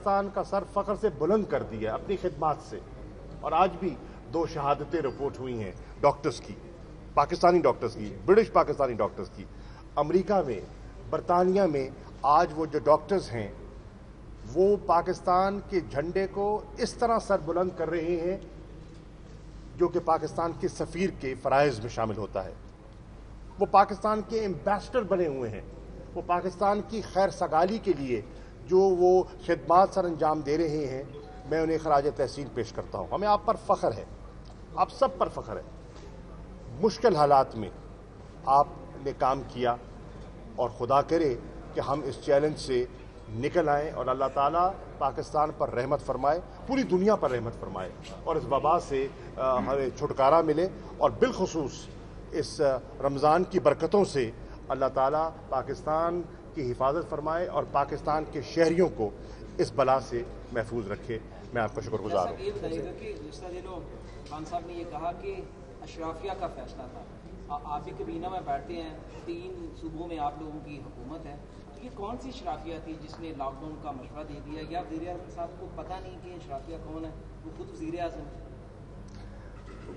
پاکستان کا سر فخر سے بلند کر دیا اپنی خدمات سے، اور آج بھی 2 شہادتیں رپورٹ ہوئی ہیں ڈاکٹرز کی، پاکستانی ڈاکٹرز کی، برٹش پاکستانی ڈاکٹرز کی۔ امریکہ میں، برطانیہ میں آج وہ جو ڈاکٹرز ہیں وہ پاکستان کے جھنڈے کو اس طرح سر بلند کر رہے ہیں جو کہ پاکستان کے سفیر کے فرائض میں شامل ہوتا ہے۔ وہ پاکستان کے ایمبیسڈر بنے ہوئے ہیں، وہ پاکستان کی خیر سگالی کے لیے جو وہ خدمات سر انجام دے رہے ہیں، میں انہیں خراج تحسین پیش کرتا ہوں۔ ہمیں آپ پر فخر ہے، آپ سب پر فخر ہے۔ مشکل حالات میں آپ نے کام کیا، اور خدا کرے کہ ہم اس چیلنج سے نکل آئیں اور اللہ تعالیٰ پاکستان پر رحمت فرمائے، پوری دنیا پر رحمت فرمائے، اور اس وبا سے ہمیں چھٹکارا ملے، اور بالخصوص اس رمضان کی برکتوں سے اللہ تعالیٰ پاکستان کی حفاظت فرمائے اور پاکستان کے شہریوں کو اس بلا سے محفوظ رکھے۔ میں آپ کا شکر گزار ہوں۔ یہ بتائیے گا کہ گزشتہ دنوں خان صاحب نے یہ کہا کہ اشرافیہ کا فیصلہ تھا، آپ بھی کابینہ میں بیٹھتے ہیں، 3 صوبوں میں آپ لوگوں کی حکومت ہے، تو یہ کون سی اشرافیہ تھی جس نے لاک ڈاؤن کا مشورہ دے دیا، یا وزیر اعظم صاحب کو پتہ نہیں کہ اشرافیہ کون ہے، وہ خود وزیر اعظم ہے؟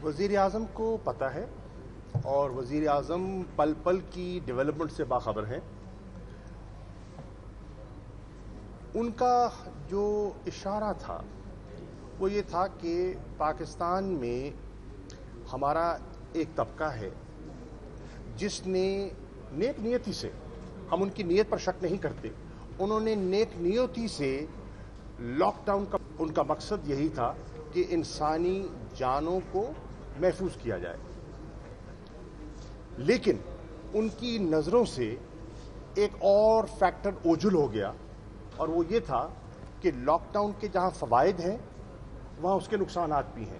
وزیر اعظم کو پتہ ہے، اور وزیر اعظم پل پل کی ڈیولپمنٹ سے باخبر ہیں۔ ان کا جو اشارہ تھا وہ یہ تھا کہ پاکستان میں ہمارا ایک طبقہ ہے جس نے نیک نیتی سے، ہم ان کی نیت پر شک نہیں کرتے، انہوں نے نیک نیتی سے لاک ڈاؤن کا ان کا مقصد یہی تھا کہ انسانی جانوں کو محفوظ کیا جائے، لیکن ان کی نظروں سے ایک اور فیکٹر اوجھل ہو گیا، اور وہ یہ تھا کہ لاک ڈاؤن کے جہاں فوائد ہیں وہاں اس کے نقصانات بھی ہیں،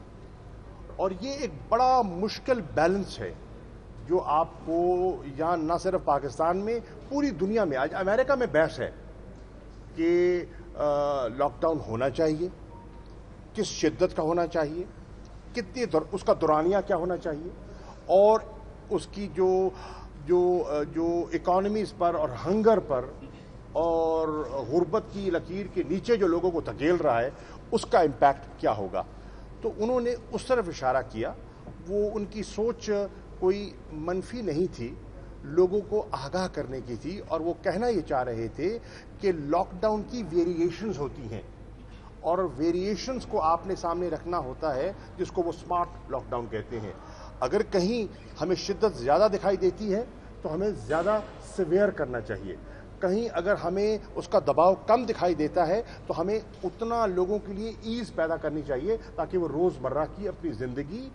اور یہ ایک بڑا مشکل بیلنس ہے جو آپ کو یہاں نہ صرف پاکستان میں، پوری دنیا میں، آج امریکہ میں بحث ہے کہ لاک ڈاؤن ہونا چاہیے، کس شدت کا ہونا چاہیے، کتنی اس کا دورانیہ کیا ہونا چاہیے، اور اس کی جو اکانومیز پر اور ہنگر پر اور غربت کی لکیر کے نیچے جو لوگوں کو دھکیل رہا ہے اس کا امپیکٹ کیا ہوگا۔ تو انہوں نے اس طرف اشارہ کیا، وہ ان کی سوچ کوئی منفی نہیں تھی، لوگوں کو آگاہ کرنے کی تھی، اور وہ کہنا یہ چاہ رہے تھے کہ لاک ڈاؤن کی ویریشنز ہوتی ہیں، اور ویریشنز کو آپ نے سامنے رکھنا ہوتا ہے، جس کو وہ سمارٹ لاک ڈاؤن کہتے ہیں۔ اگر کہیں ہمیں شدت زیادہ دکھائی دیتی ہے تو ہمیں زیادہ سیویئر کرنا چاہیے، کہیں اگر ہمیں اس کا دباؤ کم دکھائی دیتا ہے تو ہمیں اتنا لوگوں کے لیے ایز پیدا کرنی چاہیے تاکہ وہ روزمرہ کی اپنی زندگی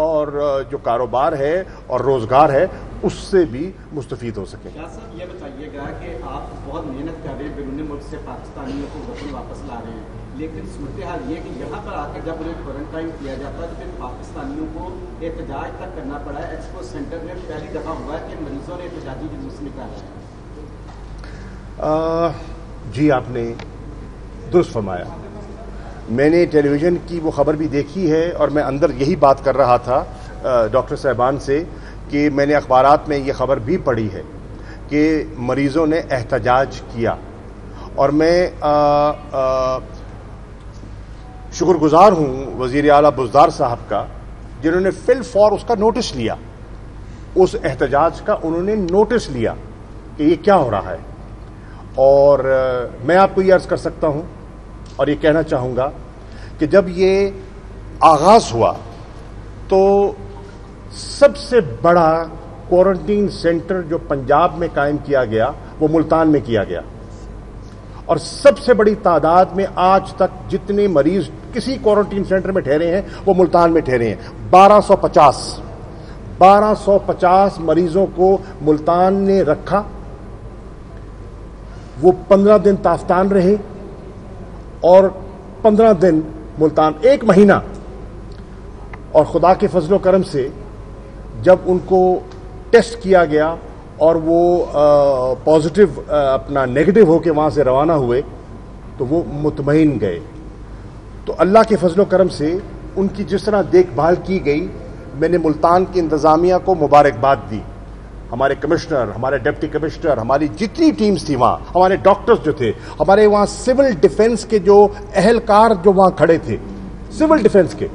اور جو کاروبار ہے اور روزگار ہے اس سے بھی مستفید ہو سکیں۔ کیا صاحب یہ بتائیے گا کہ آپ بہت محنت کر رہے ہیں، بیرون ملک سے پاکستانیوں کو وطن واپس لا رہے ہیں، لیکن صورتحال یہ کہ یہاں پر آ کر جب انہیں کوارنٹائن کیا جاتا ہے تو پھر پاکستانیوں کو احتجاج تک کرنا پڑا ہے۔ ایکسپو سینٹر میں پہلی دفعہ ہوا ہے کہ مریضوں نے احتجاجی جلوس نکالا ہے۔ جی آپ نے درست فرمایا، میں نے ٹیلی ویژن کی وہ خبر بھی دیکھی ہے، اور میں اندر یہی بات کر رہا تھا ڈاکٹر صاحبان سے کہ میں نے اخبارات میں یہ خبر بھی پڑھی ہے کہ مریضوں نے احتجاج کیا، اور میں شکر گزار ہوں وزیر اعلیٰ بزدار صاحب کا جنہوں نے فی الفور اس کا نوٹس لیا، اس احتجاج کا انہوں نے نوٹس لیا کہ یہ کیا ہو رہا ہے۔ اور میں آپ کو یہ عرض کر سکتا ہوں اور یہ کہنا چاہوں گا کہ جب یہ آغاز ہوا تو سب سے بڑا کوارنٹین سینٹر جو پنجاب میں قائم کیا گیا وہ ملتان میں کیا گیا، اور سب سے بڑی تعداد میں آج تک جتنے مریض کسی کوارنٹین سینٹر میں ٹھہرے ہیں وہ ملتان میں ٹھہرے ہیں، 1250 مریضوں کو ملتان نے رکھا۔ وہ 15 دن تافتان رہے، اور 15 دن ملتان، 1 مہینہ، اور خدا کے فضل و کرم سے جب ان کو ٹیسٹ کیا گیا اور وہ پازیٹیو اپنا نیگیٹو ہو کے وہاں سے روانہ ہوئے تو وہ مطمئن گئے۔ تو اللہ کے فضل و کرم سے ان کی جس طرح دیکھ بھال کی گئی، میں نے ملتان کی انتظامیہ کو مبارکباد دی، ہمارے کمشنر, ہمارے ڈپٹی کمشنر, ہماری جتنی ٹیمز تھی وہاں, ہمارے ڈاکٹرز جو تھے, ہمارے وہاں سول ڈیفنس کے جو اہلکار جو وہاں کھڑے تھے, سول ڈیفنس کے,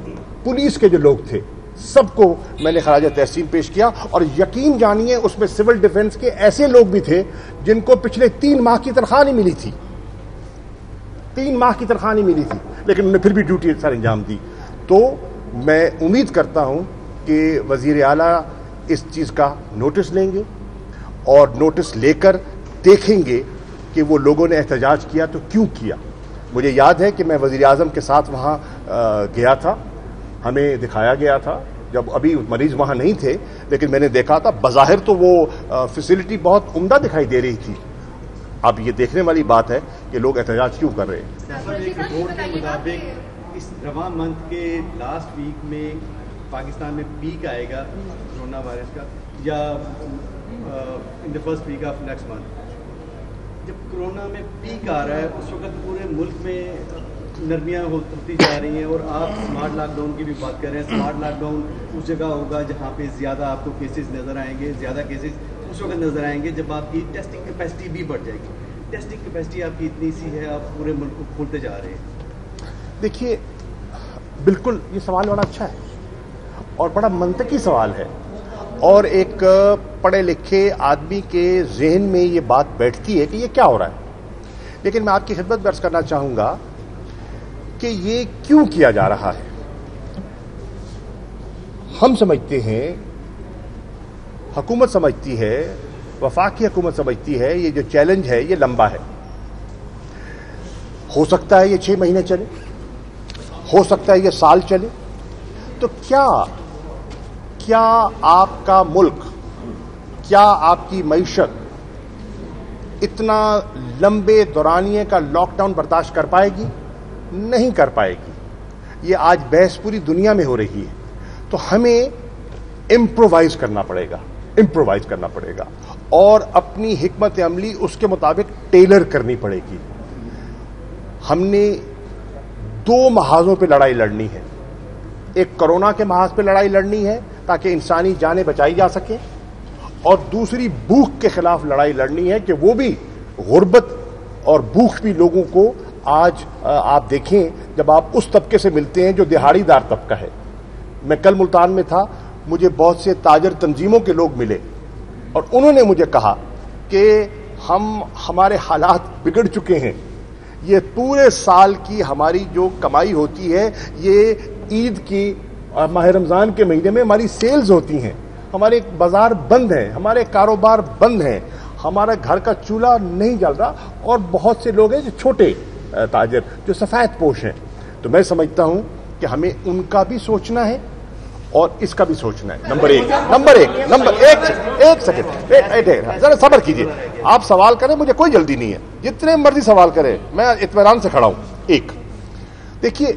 پولیس کے جو لوگ تھے, سب کو میں نے خراج تحسین پیش کیا. اور یقین جانیے اس میں سول ڈیفنس کے ایسے لوگ بھی تھے جن کو پچھلے 3 ماہ کی تنخواہ نہیں ملی تھی, 3 ماہ کی تنخواہ نہیں ملی تھی, لیکن انہوں نے پھر بھی ڈیوٹی سر انجام دی. تو میں امید کرتا ہوں کہ وزیر اعلیٰ اس چیز کا نوٹس لیں گے اور نوٹس لے کر دیکھیں گے کہ وہ لوگوں نے احتجاج کیا تو کیوں کیا. مجھے یاد ہے کہ میں وزیر اعظم کے ساتھ وہاں گیا تھا, ہمیں دکھایا گیا تھا, جب ابھی مریض وہاں نہیں تھے, لیکن میں نے دیکھا تھا بظاہر تو وہ فیسلٹی بہت عمدہ دکھائی دے رہی تھی. اب یہ دیکھنے والی بات ہے کہ لوگ احتجاج کیوں کر رہے ہیں. ایک رپورٹ کے مطابق اس رواں منتھ کے لاسٹ ویک میں پاکستان میں پیک آئے گا کورونا وائرس کا, یا in the first week of next month. جب کرونا میں پیک آ رہا ہے اس وقت پورے ملک میں نرمیاں ہوتی جا رہی ہیں, اور آپ اسمارٹ لاک ڈاؤن کی بھی بات کر رہے ہیں. اسمارٹ لاک ڈاؤن اس جگہ ہوگا جہاں پہ زیادہ آپ کو کیسز نظر آئیں گے, زیادہ کیسز اس وقت نظر آئیں گے جب آپ کی ٹیسٹنگ کیپیسٹی بھی بڑھ جائے گی. ٹیسٹنگ کیپیسٹی آپ کی اتنی سی ہے, آپ پورے ملک کو کھولتے جا رہے ہیں. دیکھیے بالکل یہ سوال بڑا اچھا ہے اور بڑا منطقی سوال ہے, اور ایک پڑھے لکھے آدمی کے ذہن میں یہ بات بیٹھتی ہے کہ یہ کیا ہو رہا ہے. لیکن میں آپ کی خدمت میں عرض کرنا چاہوں گا کہ یہ کیوں کیا جا رہا ہے. ہم سمجھتے ہیں, حکومت سمجھتی ہے, وفاقی حکومت سمجھتی ہے یہ جو چیلنج ہے یہ لمبا ہے. ہو سکتا ہے یہ 6 مہینے چلے, ہو سکتا ہے یہ سال چلے. تو کیا آپ کا ملک, کیا آپ کی معیشت اتنا لمبے دورانیے کا لاک ڈاؤن برداشت کر پائے گی؟ نہیں کر پائے گی. یہ آج بحث پوری دنیا میں ہو رہی ہے. تو ہمیں امپرووائز کرنا پڑے گا اور اپنی حکمت عملی اس کے مطابق ٹیلر کرنی پڑے گی. ہم نے 2 محاذوں پہ لڑائی لڑنی ہے. ایک کرونا کے محاذ پہ لڑائی لڑنی ہے تاکہ انسانی جانیں بچائی جا سکیں, اور دوسری بھوک کے خلاف لڑائی لڑنی ہے کہ وہ بھی غربت اور بھوک بھی لوگوں کو آج آپ دیکھیں جب آپ اس طبقے سے ملتے ہیں جو دہاڑی دار طبقہ ہے. میں کل ملتان میں تھا, مجھے بہت سے تاجر تنظیموں کے لوگ ملے اور انہوں نے مجھے کہا کہ ہمارے حالات بگڑ چکے ہیں. یہ پورے سال کی ہماری جو کمائی ہوتی ہے یہ عید کی اور ماہ رمضان کے مہینے میں ہماری سیلز ہوتی ہیں, ہمارے بازار بند ہیں, ہمارے کاروبار بند ہیں, ہمارا گھر کا چولہا نہیں جل رہا. اور بہت سے لوگ ہیں جو چھوٹے تاجر جو سفید پوش ہیں. تو میں سمجھتا ہوں کہ ہمیں ان کا بھی سوچنا ہے اور اس کا بھی سوچنا ہے. نمبر ایک سیکنڈ ذرا صبر کیجیے. آپ سوال کریں, مجھے کوئی جلدی نہیں ہے, جتنے مرضی سوال کریں, میں اطمینان سے کھڑا ہوں. ایک دیکھیے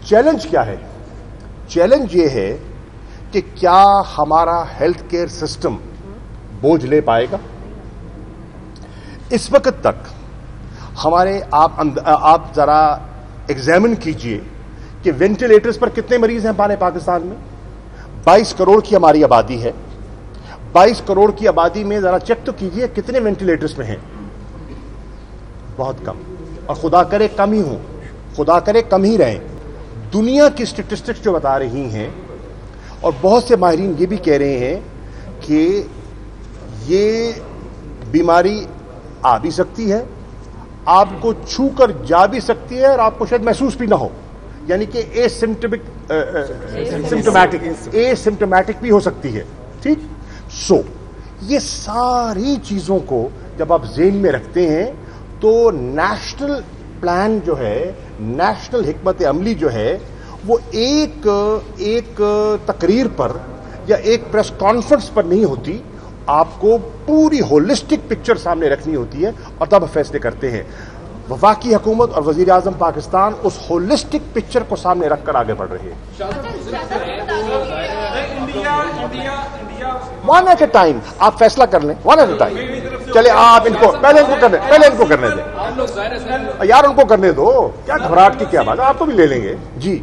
چیلنج کیا ہے. چیلنج یہ ہے کہ کیا ہمارا ہیلتھ کیئر سسٹم بوجھ لے پائے گا. اس وقت تک ہمارے آپ ذرا ایگزامن کیجئے کہ وینٹیلیٹرز پر کتنے مریض ہیں ہمارے پاکستان میں. 22 کروڑ کی ہماری آبادی ہے. 22 کروڑ کی آبادی میں ذرا چیک تو کیجئے کتنے وینٹیلیٹرز میں ہیں. بہت کم, اور خدا کرے کم ہی ہوں, خدا کرے کم ہی رہیں. دنیا کی اسٹیٹسٹکس جو بتا رہی ہیں اور بہت سے ماہرین یہ بھی کہہ رہے ہیں کہ یہ بیماری آ بھی سکتی ہے, آپ کو چھو کر جا بھی سکتی ہے, اور آپ کو شاید محسوس بھی نہ ہو, یعنی کہ سمپٹومیٹک بھی ہو سکتی ہے. ٹھیک. سو یہ ساری چیزوں کو جب آپ ذہن میں رکھتے ہیں تو نیشنل پلان جو ہے, نیشنل حکمت عملی جو ہے, وہ ایک تقریر پر یا ایک پریس کانفرنس پر نہیں ہوتی. آپ کو پوری ہولسٹک پکچر سامنے رکھنی ہوتی ہے اور تب فیصلے کرتے ہیں. وفاقی حکومت اور وزیر اعظم پاکستان اس ہولسٹک پکچر کو سامنے رکھ کر آگے بڑھ رہی ہے. ون ایٹ اے ٹائم آپ فیصلہ کر لیں, ون ایٹ اے ٹائم. چلے آپ ان کو پہلے ان کو کرنے دیں یار, ان کو کرنے دو. کیا گھبراہٹ کی کیا بات ہے, آپ کو بھی لے لیں گے. جی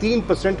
3%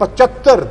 75